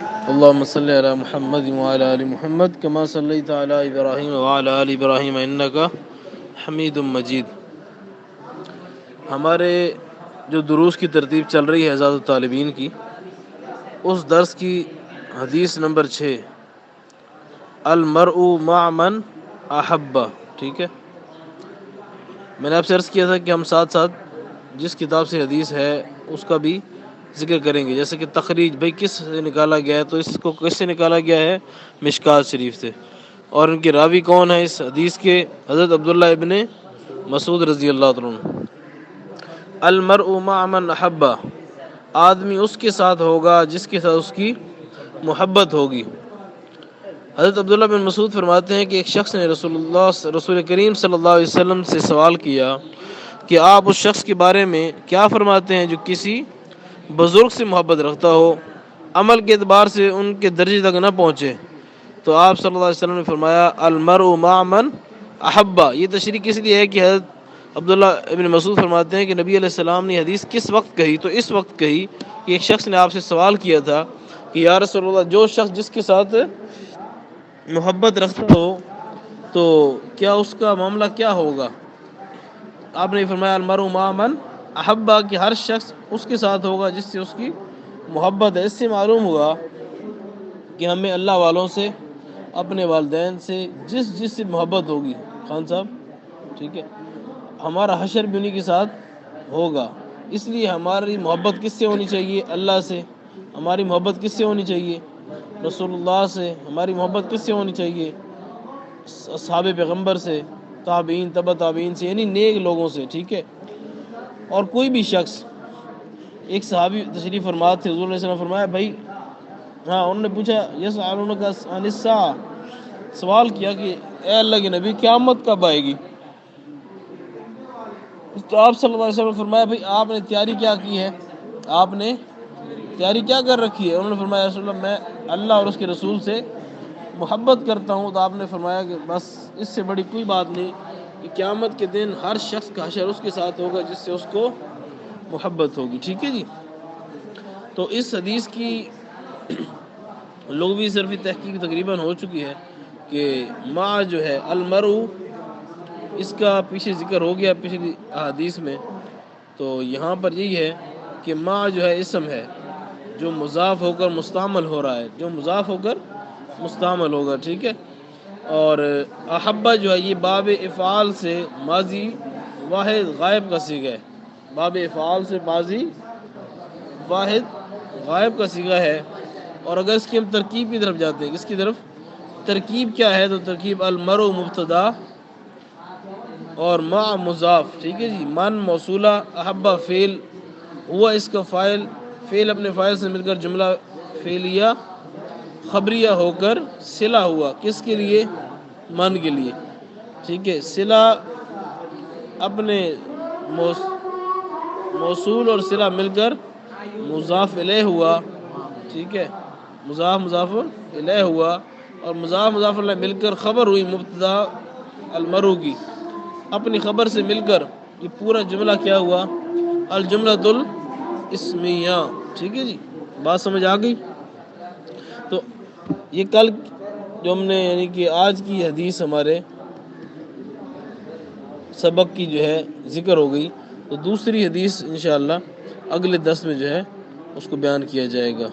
اللهم صل على محمد وعلى آل محمد كما صليت على إبراهيم وعلى آل إبراهيم إنك حمید مجید۔ ہمارے جو دروس کی ترتیب چل رہی ہے حضرات طالبین کی، اس درس کی حدیث نمبر 6 المرء مع من احب، ٹھیک ہے۔ میں نے آپ سے عرض کیا تھا کہ ہم ساتھ ساتھ جس کتاب سے حدیث ہے اس کا بھی ذکر کریں گے، جیسے کہ تخریج بھائی کس سے نکالا گیا ہے، تو اس کو کس سے نکالا گیا ہے؟ مشکات شریف سے۔ اور ان کے راوی کون ہیں اس حدیث کے؟ حضرت عبداللہ ابن مسعود رضی اللہ عنہ۔ المرء مع من احب، آدمی اس کے ساتھ ہوگا جس کے ساتھ اس کی محبت ہوگی۔ حضرت عبداللہ بن مسعود فرماتے ہیں کہ ایک شخص نے رسول کریم صلی اللہ علیہ وسلم سے سوال کیا کہ آپ اس شخص کے بارے میں کیا فرماتے ہیں جو کسی بزرگ سے محبت رکھتا ہو، عمل کے اعتبار سے ان کے درجے تک نہ پہنچے؟ تو آپ صلی اللہ علیہ وسلم نے فرمایا المرء مع من احبہ۔ یہ تشریح کس لیے ہے کہ حضرت عبداللہ ابن مسعود فرماتے ہیں کہ نبی علیہ السلام نے حدیث کس وقت کہی؟ تو اس وقت کہی کہ ایک شخص نے آپ سے سوال کیا تھا کہ یا رسول اللہ، جو شخص جس کے ساتھ محبت رکھتا ہو تو کیا اس کا معاملہ کیا ہوگا؟ آپ نے فرمایا المرء مع من احبہ، کہ ہر شخص اس کے ساتھ ہوگا جس سے اس کی محبت ہے۔ اس سے معلوم ہوا کہ ہمیں اللہ والوں سے، اپنے والدین سے، جس سے محبت ہوگی، خان صاحب ٹھیک ہے، ہمارا حشر بھی انہی کے ساتھ ہوگا۔ اس لیے ہماری محبت کس سے ہونی چاہیے؟ اللہ سے۔ ہماری محبت کس سے ہونی چاہیے؟ رسول اللہ سے۔ ہماری محبت کس سے ہونی چاہیے؟ اصحاب پیغمبر سے، تابعین، تبع تابعین سے، یعنی نیک لوگوں سے، ٹھیک ہے۔ اور کوئی بھی شخص، ایک صحابی تشریف فرما تھے، حضور علیہ السلام فرمایا بھائی، انہوں نے پوچھا یسألونک عن الساعہ، سوال کیا کہ اے اللہ کے نبی قیامت کب آئے گی؟ تو آپ صلی اللہ علیہ وسلم نے فرمایا بھئی آپ نے تیاری کیا کی ہے؟ آپ نے تیاری کیا کر رکھی ہے؟ انہوں نے فرمایا رسول اللہ میں اللہ اور اس کے رسول سے محبت کرتا ہوں۔ تو آپ نے فرمایا کہ بس اس سے بڑی کوئی بات نہیں کہ قیامت کے دن ہر شخص کا حشر اس کے ساتھ ہوگا جس سے اس کو محبت ہوگی، ٹھیک ہے جی۔ تو اس حدیث کی لغوی صرفی تحقیق تقریباً ہو چکی ہے کہ مع جو ہے المرء، اس کا پیچھے ذکر ہو گیا پچھلی حدیث میں۔ تو یہاں پر یہی ہے کہ مع جو ہے اسم ہے جو مضاف ہو کر مستعمل ہو رہا ہے، جو مضاف ہو کر مستعمل ہوگا، ٹھیک ہے۔ اور احبہ جو ہے یہ باب افعال سے ماضی واحد غائب کا صیغہ ہے۔ باب افعال سے ماضی واحد غائب کا صیغہ ہے۔ اور اگر اس کی ہم ترکیب کی طرف جاتے ہیں، کس کی طرف؟ ترکیب کیا ہے؟ تو ترکیب المرء مبتدا اور مع مضاف، ٹھیک ہے جی۔ من موصولہ، احبہ فعل، ہوا اس کا فاعل، فعل اپنے فاعل سے مل کر جملہ فعلیہ خبریہ ہو کر صلہ ہوا، کس کے لیے؟ من کے لیے، ٹھیک ہے۔ صلہ اپنے موصول اور صلہ مل کر مضاف الیہ ہوا، ٹھیک ہے، مضاف الیہ ہوا، اور مضاف الیہ مل کر خبر ہوئی مبتدا المرء کی، اپنی خبر سے مل کر یہ پورا جملہ کیا ہوا؟ الجملۃ الاسمیہ، ٹھیک ہے جی۔ بات سمجھ آ گئی؟ تو یہ کل جو ہم نے یعنی کہ آج کی حدیث ہمارے سبق کی جو ہے ذکر ہو گئی، تو دوسری حدیث انشاءاللہ اگلے درس میں جو ہے اس کو بیان کیا جائے گا۔